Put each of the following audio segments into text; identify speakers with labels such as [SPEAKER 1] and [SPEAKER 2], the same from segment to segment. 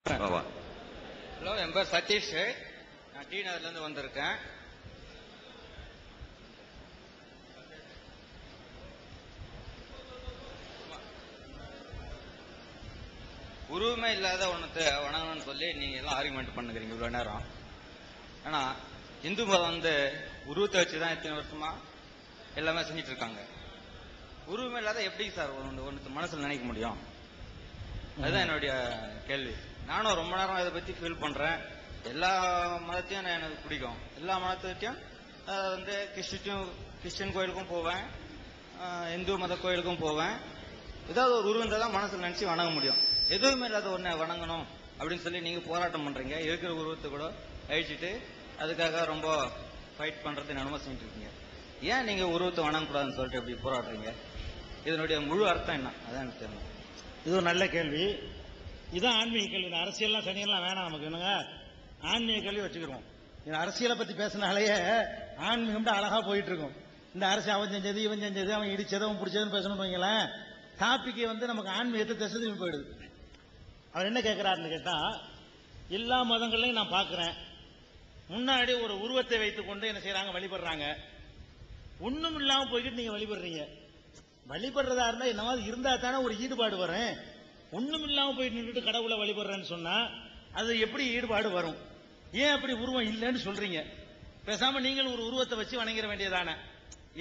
[SPEAKER 1] Hello, என் பேர் சதீஷ். நான் D நகர்லேருந்து வந்திருக்கேன். உருவமே இல்லாத ஒன்றத்தை வணங்கணும்னு சொல்லி நீங்கள் எல்லாம் ஆர்குமெண்ட் பண்ணுகிறீங்க இவ்வளோ நேரம். ஆனால் இந்து மதம் உருவத்தை வச்சு தான் இத்தனை வருஷமா எல்லாமே செஞ்சுட்டு இருக்காங்க. உருவமே இல்லாத எப்படி சார் ஒன்று மனசில் நினைக்க முடியும்? அதுதான் என்னுடைய கேள்வி. நானும் ரொம்ப நேரம் இதை பற்றி ஃபீல் பண்ணுறேன். எல்லா மதத்தையும் எனக்கு பிடிக்கும். எல்லா மதத்தையும் கிறிஸ்டின் கோயிலுக்கும் போவேன், இந்து மத கோயிலுக்கும் போவேன். ஏதாவது ஒரு உருவம் தான் மனசில் நினச்சி வணங்க முடியும். எதுவுமே இல்லாத ஒன்றை வணங்கணும் அப்படின்னு சொல்லி நீங்கள் போராட்டம் பண்ணுறீங்க. இருக்கிற உருவத்தை கூட அழிச்சிட்டு அதுக்காக ரொம்ப ஃபைட் பண்ணுறது என்னமோ செஞ்சுட்டு இருக்கீங்க. ஏன் நீங்கள் உருவத்தை வணங்கக்கூடாதுன்னு சொல்லிட்டு எப்படி போராடுறீங்க? இதனுடைய முழு அர்த்தம் என்ன? அதான் எனக்கு தெரியும்.
[SPEAKER 2] இது ஒரு நல்ல கேள்வி. இதுதான் ஆன்மீக கேள்வி. இந்த அரசியல்லாம் தனியெல்லாம் வேணாம் நமக்கு. என்னங்க, ஆன்மீக கேள்வி வச்சுக்கிறோம். இந்த அரசியலை பற்றி பேசினாலேயே ஆன்மீகம் அழகா போயிட்டு இருக்கும். இந்த அரசு அவன் செஞ்சது, இவன் செஞ்சது, அவன் இடிச்சது, அவன் பிடிச்சதுன்னு பேசணும்னு வைங்களேன். டாபிக்கை நமக்கு ஆன்மீகத்தை திசை போயிடுது. அவர் என்ன கேட்கிறாருன்னு கேட்டா, எல்லா மதங்களையும் நான் பார்க்கிறேன். முன்னாடி ஒரு உருவத்தை வைத்துக் கொண்டு என்ன செய்யறாங்க, வழிபடுறாங்க. ஒண்ணும் இல்லாம போய்கிட்டு நீங்க வழிபடுறீங்க. வழிபடுறதா இருந்தா என்னவாது இருந்தா தானே ஒரு ஈடுபாடு வரும். ஒண்ணும் இல்லாம போயிட்டு நின்றுட்டு கடவுளை வழிபடுறேன்னு சொன்னா அது எப்படி ஈடுபாடு வரும்? ஏன் அப்படி உருவம் இல்லைன்னு சொல்றீங்க? பேசாம நீங்கள் ஒரு உருவத்தை வச்சு வணங்கிட வேண்டியதானே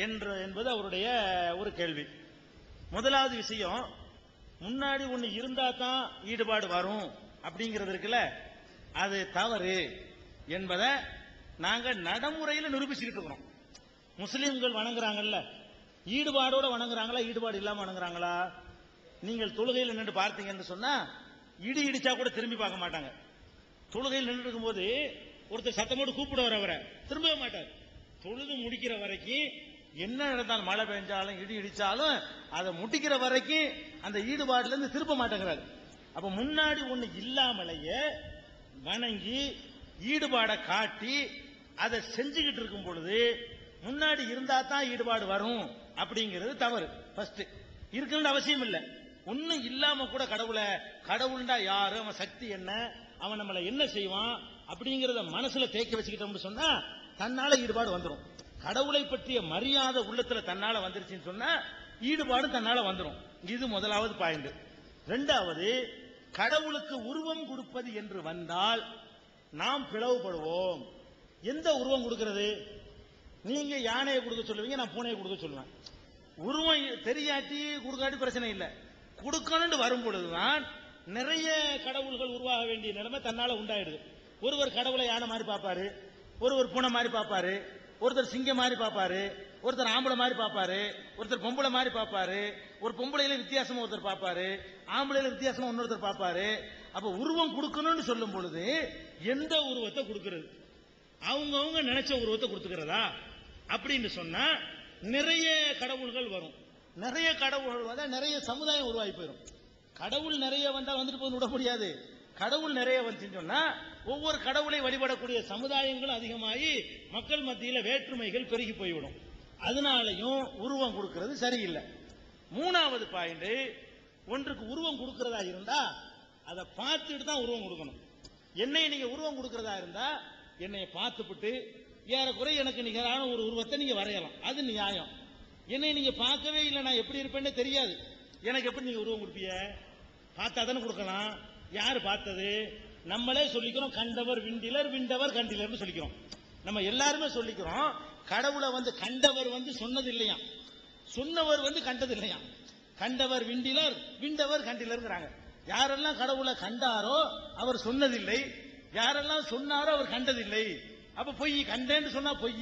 [SPEAKER 2] என்பது அவருடைய ஒரு கேள்வி. முதலாவது விஷயம், முன்னாடி ஒண்ணு இருந்தா தான் ஈடுபாடு வரும் அப்படிங்கிறது இருக்குல்ல, அது தவறு என்பதை நாங்க நடைமுறையில் நிரூபிச்சுக்கிட்டு இருக்கிறோம். முஸ்லிம்கள் வணங்குறாங்கல்ல, ஈடுபாடோட வணங்குறாங்களா, ஈடுபாடு இல்லாம வணங்குறாங்களா? நீங்கள் தொழுகையில் நின்று பார்த்தீங்கன்னு சொன்னா இடி இடிச்சா கூட திரும்பி பார்க்க மாட்டாங்க. தொழுகையில் நின்று இருக்கும் போது ஒருத்தர் சத்தமோடு கூப்பிடுவார், அவரை திரும்பவே மாட்டார். தொழுது முடிக்கிற வரைக்கும் என்ன நடந்தாலும், மழை பெஞ்சாலும் இடி இடிச்சாலும் அதை முடிக்கிற வரைக்கும் அந்த ஈடுபாடுல இருந்து திரும்ப மாட்டேங்கிறாரு. அப்ப முன்னாடி ஒண்ணு இல்லாமலேயே வணங்கி ஈடுபாடை காட்டி அதை செஞ்சுக்கிட்டு இருக்கும் பொழுது முன்னாடி இருந்தா தான் ஈடுபாடு வரும் அப்படிங்கிறது தவறு. ஃபர்ஸ்ட் இருக்குன்னு அவசியம் இல்லை. ஒன்னும் இல்லாம கூட கடவுள்டா யாரு, அவன் சக்தி என்ன, அவன் நம்மளை என்ன செய்வான் அப்படிங்கறத மனசுல தேக்க வச்சுக்கிட்டோம்னு சொன்னா தன்னால ஈடுபாடு வந்துடும். கடவுளை பற்றிய மரியாதை உள்ளத்துல தன்னால வந்துருச்சுன்னு சொன்னா ஈடுபாடு தன்னால வந்துடும். இது முதலாவது பாயிண்ட். இரண்டாவது, கடவுளுக்கு உருவம் கொடுப்பது என்று வந்தால் நாம் பிளவுபடுவோம். எந்த உருவம் கொடுக்கிறது? நீங்க யானையை கொடுக்க சொல்லுவீங்க, நான் பூனையை கொடுக்க சொல்லுவேன். உருவம் தெரியாட்டி கொடுக்காட்டி பிரச்சனை இல்லை. கொடுக்கணும்னு வரும் பொழுதுதான் நிறைய கடவுள்கள் உருவாக வேண்டிய நிலைமை தன்னால உண்டாயிடுது. ஒருவர் கடவுளை யானை மாதிரி பார்ப்பாரு, ஒருவர் பூனை மாதிரி பார்ப்பாரு, ஒருத்தர் சிங்கம் மாதிரி பார்ப்பாரு, ஒருத்தர் ஆம்பளை மாதிரி பார்ப்பாரு, ஒருத்தர் பொம்பளை மாதிரி பார்ப்பாரு, ஒரு பொம்பளையில வித்தியாசமா ஒருத்தர் பார்ப்பாரு, ஆம்பளையில வித்தியாசமா இன்னொருத்தர் பார்ப்பாரு. அப்ப உருவம் கொடுக்கணும்னு சொல்லும் பொழுது எந்த உருவத்தை கொடுக்கிறது? அவங்கவுங்க நினைச்ச உருவத்தை கொடுத்துக்கிறதா அப்படின்னு சொன்னா நிறைய கடவுள்கள் வரும். நிறைய கடவுள்கள் வந்தா நிறைய சமுதாயம் உருவாகி போயிடும். கடவுள் நிறைய வந்தா வந்துட்டு போய் விட முடியாது. கடவுள் நிறைய வந்துச்சுன்னு சொன்னா ஒவ்வொரு கடவுளை வழிபடக்கூடிய சமுதாயங்கள் அதிகமாகி மக்கள் மத்தியில் வேற்றுமைகள் பெருகி போய்விடும். அதனாலையும் உருவம் கொடுக்கிறது சரியில்லை. மூணாவது பாயிண்ட், ஒன்றுக்கு உருவம் கொடுக்கிறதா இருந்தா அதை பார்த்துட்டு தான் உருவம் கொடுக்கணும். என்னை நீங்க உருவம் கொடுக்கிறதா இருந்தா என்னை பார்த்துவிட்டு ஏறக்குறை எனக்கு நிகரான ஒரு உருவத்தை நீங்க வரையலாம், அது நியாயம். என்னை நீங்க பார்க்கவே இல்லை, நான் எப்படி இருப்பேன்னு தெரியாது, எனக்கு எப்படி நீங்க உருவம் கொடுப்பீங்க? பார்த்தா தானே கொடுக்கலாம். யாரு பார்த்தது? நம்மளே சொல்லிக்கிறோம், கண்டவர் விண்டிலர், விண்டவர் கண்டிலர்னு சொல்லிக்கிறோம். நம்ம எல்லாருமே சொல்லிக்கிறோம். கடவுளை கண்டவர் சொன்னது இல்லையா, சொன்னவர் கண்டது இல்லையா. கண்டவர் விண்டிலர், விண்டவர் கண்டிலர்ங்கிறாங்க. யாரெல்லாம் கடவுளை கண்டாரோ அவர் சொன்னதில்லை, யாரெல்லாம் சொன்னாரோ அவர் கண்டதில்லை. அப்ப பொய், கண்டேன்னு சொன்னா பொய்.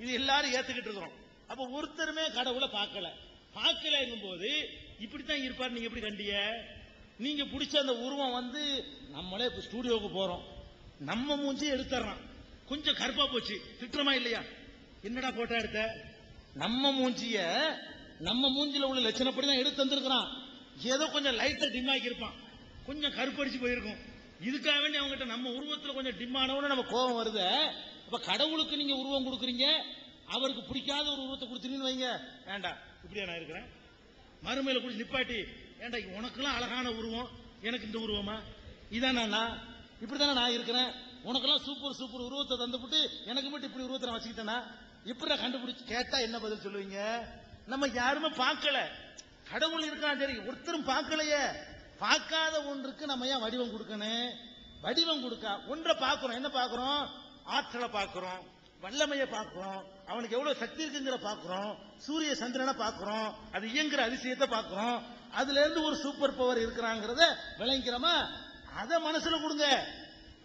[SPEAKER 2] இது எல்லாரும் ஏத்துக்கிட்டு இருக்கிறோம். அப்ப ஒருத்தருமே கடவுளை பார்க்கல போது இப்படித்தான் இருப்பார். நீங்க எப்படி கண்டிய? நீங்க பிடிச்ச அந்த உருவம் நம்மளே இப்ப ஸ்டூடியோவுக்கு போறோம், நம்ம மூஞ்சி எடுத்துறான், கொஞ்சம் கருப்பா போச்சு, திட்டமா இல்லையா? என்னடா போட்டோ எடுத்த? நம்ம மூஞ்சில உள்ள லட்சணப்படி தான் எடுத்து வந்திருக்கிறான். ஏதோ கொஞ்சம் லைட்டா டிம்மாக்கி இருப்பான், கொஞ்சம் கருப்படிச்சு போயிருக்கும். இதுக்காக வேண்டி அவங்ககிட்ட நம்ம உருவத்துல கொஞ்சம் டிம்மானவன நம்ம கோபம் வருது. அப்ப கடவுளுக்கு நீங்க உருவம் கொடுக்குறீங்க, அவருக்கு பிடிக்காத ஒரு உருவத்தை கொடுத்துருன்னு வைங்க, வேண்டாம் இப்படியா நான் இருக்கிறேன், மறுமையில குடிச்சு நிப்பாட்டி, ஏண்டா உனக்குலாம் அழகான உருவம், எனக்கு இந்த உருவமா? இதானா நான் இப்படித்தானே நான் இருக்கிறேன். உனக்கெல்லாம் சூப்பர் சூப்பர் உருவத்தை தந்துவிட்டு எனக்கு மட்டும் இப்படி உருவத்தை நான் வச்சுக்கிட்டேனா? இப்படி கண்டுபிடிச்சு கேட்டா என்ன பதில் சொல்லுவீங்க? நம்ம யாருமே பார்க்கல. கடவுள் இருக்கான் சரி, ஒருத்தரும் பார்க்கலையே. பார்க்காத ஒன்றுக்கு நம்ம ஏன் வடிவம் கொடுக்கணும்? வடிவம் கொடுக்க ஒன்றை பார்க்கிறோம். என்ன பார்க்கிறோம்? ஆற்றலை பார்க்கிறோம், வல்லமையை பார்க்கிறோம், அவனுக்கு எவ்வளவு சக்தி இருக்குங்கிற பார்க்கிறோம், சூரிய சந்திரனை பார்க்கிறோம், அது இயங்குற அதிசயத்தை பார்க்கிறோம். அதுல இருந்து ஒரு சூப்பர் பவர் இருக்கிறாங்கிறத விளங்கிறோமா? அதை மனசுல கொடுங்க.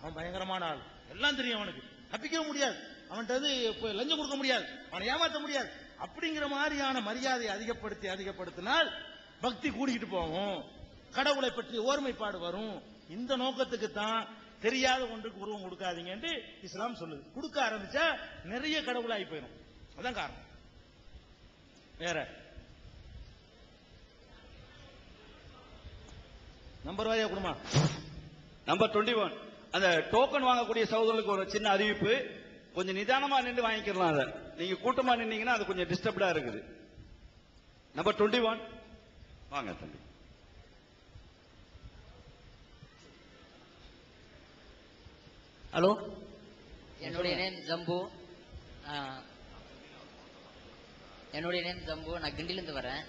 [SPEAKER 2] அவன் பயங்கரமான ஆள், எல்லாம் தெரியும் அவனுக்கு, தப்பிக்க முடியாது, அவன்கிட்ட வந்து லஞ்சம் கொடுக்க முடியாது, அவனை ஏமாற்ற முடியாது. அப்படிங்கிற மாதிரியான மரியாதையை அதிகப்படுத்தினால் பக்தி கூடிக்கிட்டு போகும், கடவுளை பற்றி ஓர்மைப்பாடு வரும். இந்த நோக்கத்துக்கு தான் தெரியாத ஒன்றுக்கு உருவம் கொடுக்காதீங்க என்று இஸ்லாம் சொல்லுது. கொடுக்க ஆரம்பிச்சா நிறைய கடவுளாகி போயிடும். அதான் காரணம். வேற நம்பர் வாரியா கொடுமா.
[SPEAKER 3] நம்பர் 21. அந்த டோக்கன் வாங்கக்கூடிய சகோதரர்களுக்கு ஒரு சின்ன அறிவிப்பு, கொஞ்சம் நிதானமா நின்று வாங்கிக்கலாம். அதை நீங்க கூட்டமா நின்னீங்கன்னா அது கொஞ்சம் டிஸ்டர்ப்டா இருக்குது. நம்பர் 21 வாங்க தம்பி.
[SPEAKER 4] ஹலோ, என்னுடைய நேம் ஜம்பு. நான் கிண்டிலிருந்து வரேன்.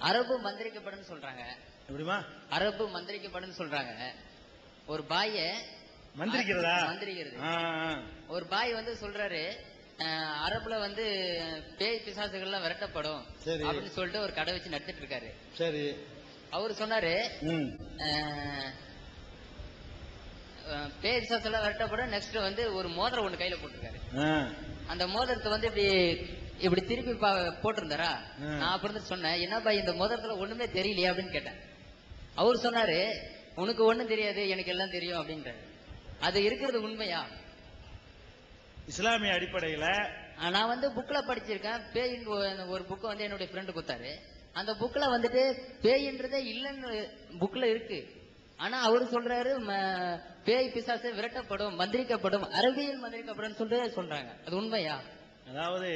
[SPEAKER 4] அரபு மந்திரிக்கப்படும் சொல்றாங்க.
[SPEAKER 2] எப்படிமா
[SPEAKER 4] அரபு மந்திரிக்கப்படும் சொல்றாங்க. ஒரு பாய
[SPEAKER 2] மந்திரிக்கிறதா?
[SPEAKER 4] மந்திரிக்கிறது. ஒரு பாய் வந்து சொல்றாரு, அரபுல வந்து பேய் பிசாசுகள்லாம் விரட்டப்படும் அப்படின்னு சொல்லிட்டு ஒரு கடை வச்சு நடத்திட்டு இருக்காரு. சரி, அவரு சொன்னாரு பேய் பிசாசு எல்லாம் விரட்டப்படும். நெக்ஸ்ட் வந்து ஒரு மோதிரம் ஒண்ணு கையில போட்டிருக்காரு. அந்த மோதிரத்தை வந்து இப்படி திருப்பி போட்டிருந்தாரா? நான் அப்புறம் சொன்னேன், என்ன பாய் இந்த மோதிரத்துல ஒண்ணுமே தெரியலையே அப்படின்னு கேட்டேன். அவரு சொன்னாரு, உனக்கு ஒண்ணும் தெரியாது, எனக்கு எல்லாம் தெரியும் அப்படின்றாரு. அது இருக்கிறது உண்மையா?
[SPEAKER 2] இஸ்லாமிய அடிப்படையில
[SPEAKER 4] நான் வந்து புக்ல படிச்சிருக்கேன். பேயின்னு ஒரு புக்கை வந்து என்னுடைய ஃப்ரெண்டு கொடுத்தாரு. அந்த புக்ல வந்துட்டு பேயின்றதே இல்லைன்னு புக்ல இருக்கு. ஆனா அவரு சொல்றாரு பேய் பிசாசு விரட்டப்படும், மந்திரிக்கப்படும், அரபியில் மந்திரிக்கப்படும் சொல்லிட்டு சொல்றாங்க. அது உண்மையா?
[SPEAKER 2] அதாவது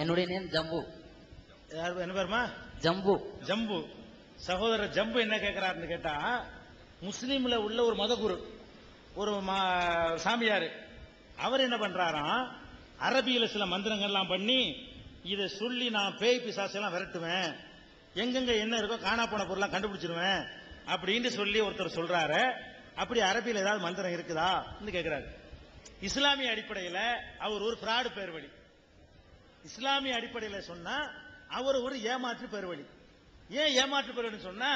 [SPEAKER 4] என்னுடைய நேம் ஜம்பு.
[SPEAKER 2] என்ன பேருமா?
[SPEAKER 4] ஜம்பு.
[SPEAKER 2] ஜம்பு சகோதரர் ஜம்பு என்ன கேட்கிறாருன்னு கேட்டா, முஸ்லீம்ல உள்ள ஒரு மதகுரு, ஒரு சாமியாரு, அவர் என்ன பண்றாராம், அரபியில சில மந்திரங்கள்லாம் பண்ணி இதை சொல்லி நான் பேய் பிசாசு எல்லாம் விரட்டுவேன், எங்கெங்க என்ன இருக்கோ காணா போன பொருளாம் கண்டுபிடிச்சிருவேன் அப்படின்னு சொல்லி ஒருத்தர் சொல்றாரு. அப்படி அரபியில் ஏதாவது மந்திரம் இருக்குதா கேட்கிறாரு. இஸ்லாமிய அடிப்படையில் அவர் ஒரு பிராடு பேர் வழி. இஸ்லாமிய அடிப்படையில் சொன்னா அவர் ஒரு ஏமாற்று பேர் வழி. ஏன் ஏமாற்று பேர் வழி சொன்னா,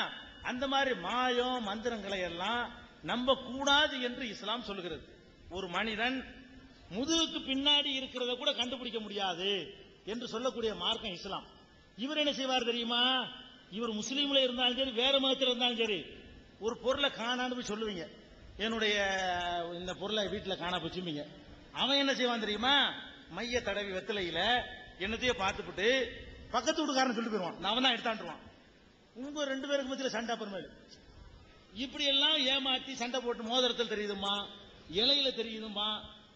[SPEAKER 2] அந்த மாதிரி மாயம் மந்திரங்களை எல்லாம் நம்ப கூடாது என்று இஸ்லாம் சொல்லுகிறது. ஒரு மனிதன் முதுகுக்கு பின்னாடி இருக்கிறத கூட கண்டுபிடிக்க முடியாது என்று சொல்லக்கூடிய மார்க்கம் இஸ்லாம். இவர் என்ன செய்வார் தெரியுமா? இவர் முஸ்லீம்ல இருந்தாலும் சரி, வேற மதத்தில் இருந்தாலும் சரி, ஒரு பொருளை காணான்னு போய் சொல்லுவீங்க, என்னுடைய இந்த பொருளை வீட்டில் காணா போச்சும்பீங்க. அவன் என்ன செய்வான் தெரியுமா? மைய தடவி வெத்தலையில என்னத்தையே பார்த்துட்டு பக்கத்து வீட்டுக்காரன் சொல்லிட்டு போயிடுவான், நான் தான் எடுத்தாண்டுருவான். உங்க ரெண்டு பேருக்கு மத்தியில் சண்டை அப்புறமேலு. இப்படி எல்லாம் ஏமாத்தி சண்டை போட்டு மோதிரத்தில் தெரியுதுமா, இலையில தெரியுதுமா,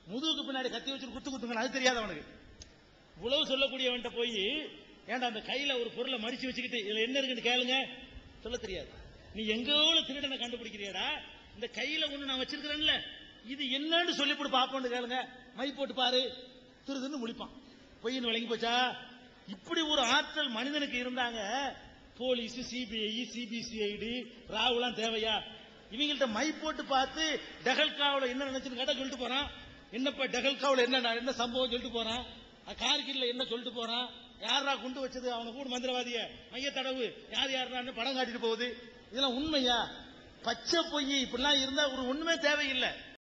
[SPEAKER 2] முதுகுக்கு பின்னாடி கத்தி வச்சு குத்து குத்துங்க, அது தெரியாது அவனுக்கு. உழவு சொல்லக்கூடியவன்ட்ட போய் ஏன்டா அந்த கையில ஒரு பொருளை மடிச்சு வச்சுக்கிட்டு இதுல என்ன இருக்குன்னு கேளுங்க, சொல்ல தெரியாது. நீ எங்கோல திருடனை கண்டுபிடிக்கிறியடா, இந்த கையில ஒண்ணு நான் வச்சிருக்கிறேன்ல, இது என்னன்னு சொல்லிவிட்டு பாப்போன்னு கேளுங்க, மை போட்டு பாரு, திருதுன்னு முழிப்பான். பொய்ன்னு விளங்கி போச்சா? இப்படி ஒரு ஆற்றல் மனிதனுக்கு இருந்தாங்க. போலீஸ், சிபிஐ, சிபிசிஐடி, ராவுலாம் தேவையா? இவங்கள்ட்ட மை போட்டு பார்த்து டெஹல்காவில் என்ன நினைச்சுன்னு கேட்டா சொல்லிட்டு போறான். என்னப்பா டெஹல்காவில் என்ன சம்பவம் சொல்லிட்டு போறான், கார்கில்ல என்ன சொல்லிட்டு போறான், யாரா குண்டு வச்சது, அவனை கூட மந்திரவாதிய மைய தடவு யார் யாருன்னு படம் காட்டிட்டு போகுது. இதெல்லாம் உண்மையா? பச்சை பொய் இப்படிலாம் இருந்தா ஒரு ஒண்ணுமே தேவையில்லை.